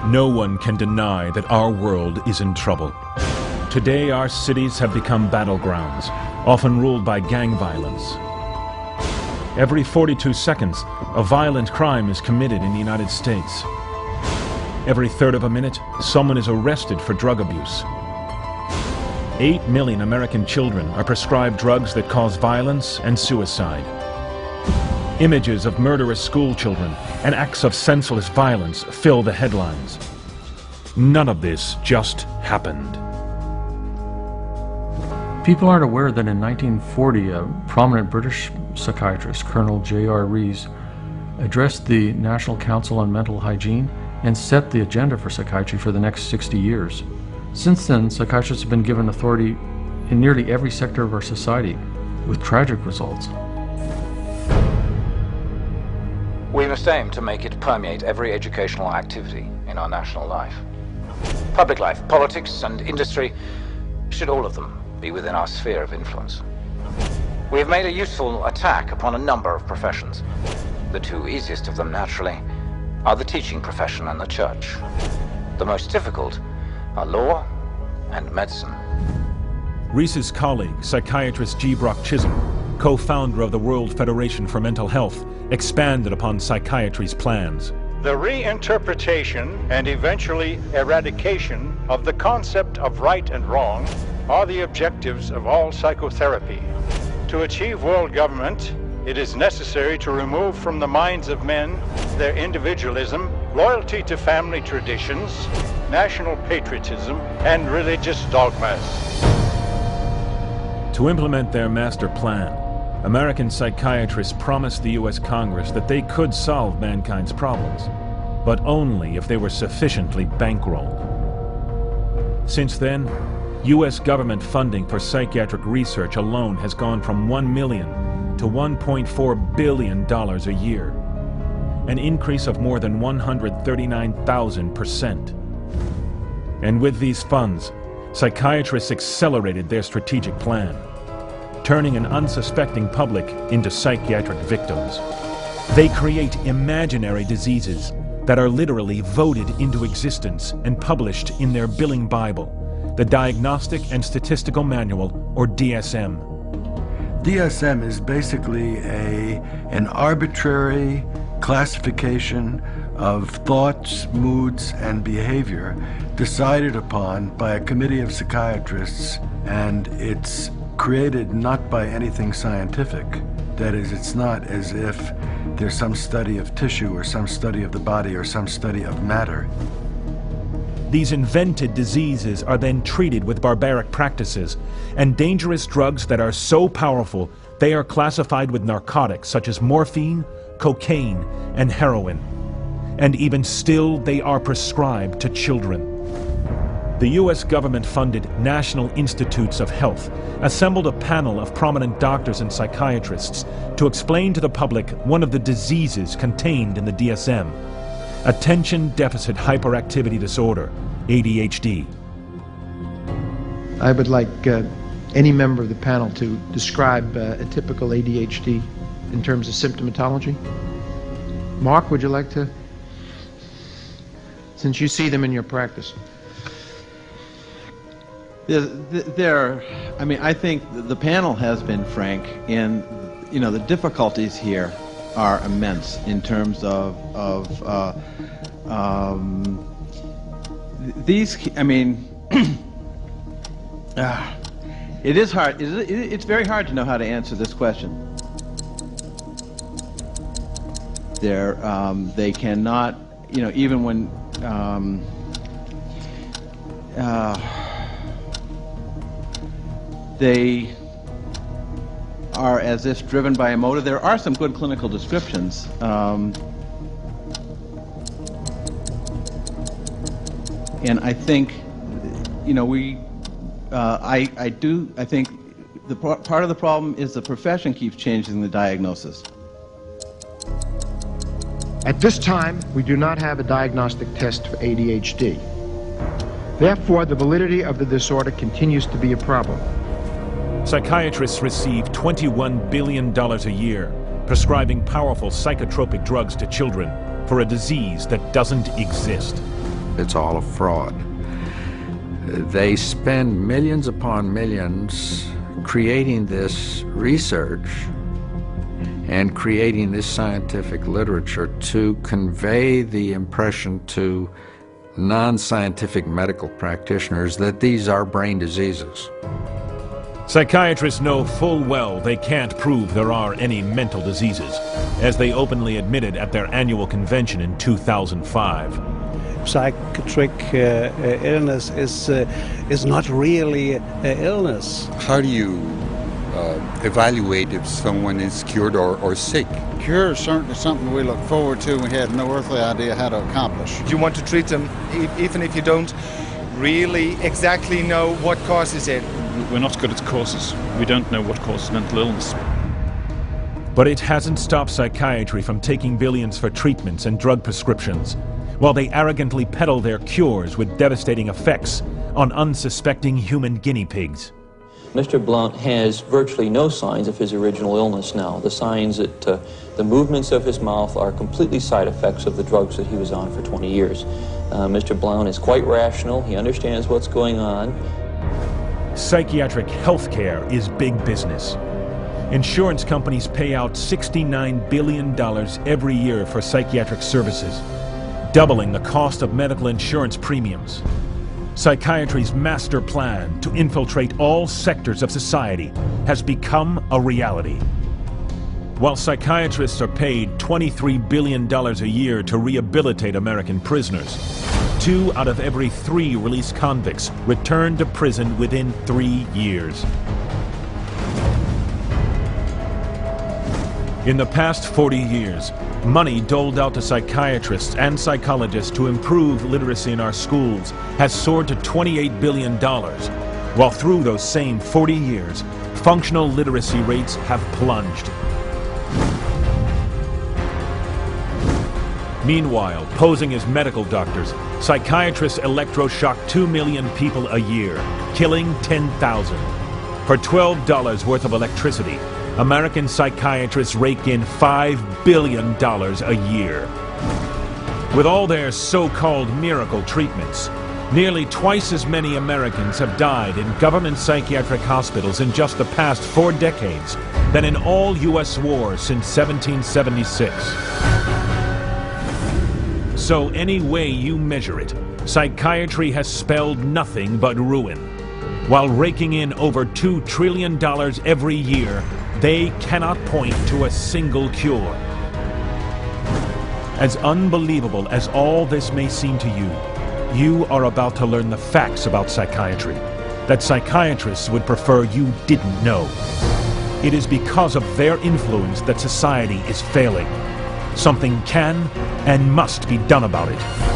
No one can deny that our world is in trouble. Today, our cities have become battlegrounds, often ruled by gang violence. Every 42 seconds, a violent crime is committed in the United States. Every third of a minute, someone is arrested for drug abuse. 8 million American children are prescribed drugs that cause violence and suicide. Images of murderous school children and acts of senseless violence fill the headlines. None of this just happened. People aren't aware that in 1940, a prominent British psychiatrist, Colonel J R Rees, addressed the National Council on Mental Hygiene and set the agenda for psychiatry for the next 60 years. Since then, psychiatrists have been given authority in nearly every sector of our society, with tragic results. We must aim to make it permeate every educational activity in our national life. Public life, politics, and industry should all of them be within our sphere of influence. We have made a useful attack upon a number of professions. The two easiest of them, naturally, are the teaching profession and the church. The most difficult are law and medicine. Rees's colleague, psychiatrist Chisholm, co-founder of the World Federation for Mental Health, expanded upon psychiatry's plans. The reinterpretation and eventually eradication of the concept of right and wrong are the objectives of all psychotherapy. To achieve world government, it is necessary to remove from the minds of men their individualism, loyalty to family traditions, national patriotism, and religious dogmas. To implement their master plan, American psychiatrists promised the U.S. Congress that they could solve mankind's problems, but only if they were sufficiently bankrolled. Since then, U.S. government funding for psychiatric research alone has gone from $1 million to $1.4 billion a year, an increase of more than 139,000%. And with these funds, psychiatrists accelerated their strategic plan, turning an unsuspecting public into psychiatric victims. They create imaginary diseases that are literally voted into existence and published in their billing Bible, the Diagnostic and Statistical Manual, or DSM. DSM is basically an arbitrary classification of thoughts, moods, and behavior decided upon by a committee of psychiatrists, and it's created not by anything scientific. That is, it's not as if there's some study of tissue or some study of the body or some study of matter. These invented diseases are then treated with barbaric practices and dangerous drugs that are so powerful they are classified with narcotics such as morphine, cocaine, and heroin. And even still, they are prescribed to children. The U.S. government-funded National Institutes of Health assembled a panel of prominent doctors and psychiatrists to explain to the public one of the diseases contained in the DSM: attention deficit hyperactivity disorder, ADHD. I would like any member of the panel to describe a typical ADHD in terms of symptomatology. Mark, would you like to? Since you see them in your practice. I think the panel has been frank, and the difficulties here are immense in terms of these. It is hard. It's very hard to know how to answer this question. They cannot, even when. They are as if driven by a motive. There are some good clinical descriptions. And I think, I think the part of the problem is the profession keeps changing the diagnosis. At this time, we do not have a diagnostic test for ADHD. Therefore, the validity of the disorder continues to be a problem. Psychiatrists receive $21 billion a year, prescribing powerful psychotropic drugs to children for a disease that doesn't exist. It's all a fraud. They spend millions upon millions creating this research and creating this scientific literature to convey the impression to non-scientific medical practitioners that these are brain diseases. Psychiatrists know full well they can't prove there are any mental diseases, as they openly admitted at their annual convention in 2005. Psychiatric illness is not really an illness. How do you evaluate if someone is cured or sick? Cure is certainly something we look forward to. We had no earthly idea how to accomplish. You want to treat them even if you don't really exactly know what causes it. We're not good at causes. We don't know what causes mental illness. But it hasn't stopped psychiatry from taking billions for treatments and drug prescriptions, while they arrogantly peddle their cures with devastating effects on unsuspecting human guinea pigs. Mr. Blount has virtually no signs of his original illness now. The signs that the movements of his mouth are completely side effects of the drugs that he was on for 20 years. Mr. Blount is quite rational. He understands what's going on. Psychiatric health care is big business. Insurance companies pay out $69 billion every year for psychiatric services, doubling the cost of medical insurance premiums. Psychiatry's master plan to infiltrate all sectors of society has become a reality. While psychiatrists are paid $23 billion a year to rehabilitate American prisoners, 2 out of every 3 released convicts return to prison within 3 years. In the past 40 years, money doled out to psychiatrists and psychologists to improve literacy in our schools has soared to $28 billion, while through those same 40 years, functional literacy rates have plunged. Meanwhile, posing as medical doctors, psychiatrists electroshock 2 million people a year, killing 10,000. For $12 worth of electricity, American psychiatrists rake in $5 billion a year. With all their so-called miracle treatments, nearly twice as many Americans have died in government psychiatric hospitals in just the past 4 decades than in all U.S. wars since 1776. So any way you measure it, psychiatry has spelled nothing but ruin. While raking in over $2 trillion every year, they cannot point to a single cure. As unbelievable as all this may seem to you, you are about to learn the facts about psychiatry that psychiatrists would prefer you didn't know. It is because of their influence that society is failing. Something can and must be done about it.